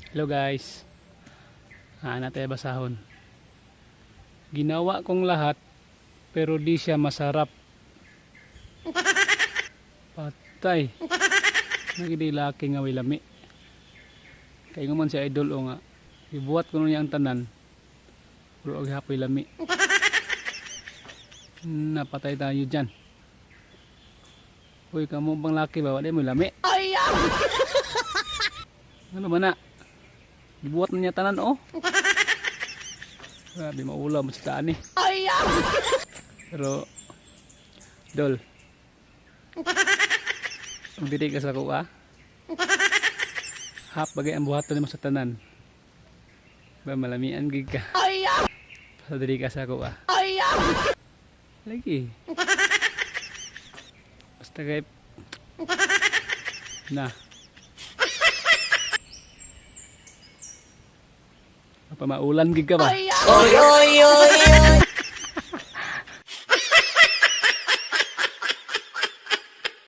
Hello guys. Natin basahon. Ginawa kong lahat pero di siya masarap. Patay. Nagidi laki nga way lami. Kay man si idol o nga. Ibuhat ko niya ang tanan. Pero og hapoy lami. Napatay tayo dyan. Uy, kamu bang laki ba? Wala mo lami. Ano ba na? Ibuhat na niya tanan oh. Grabe maulam mo sa taan eh. Pero Dol, magdiri ka sa kuha. Hap bagay ang buhaton mo sa tanan. Ba malamian gig ka. Padiri ka sa kuha. Lagi. Basta kay na. Apa maulan gig ka ba? Oy, oy, oy.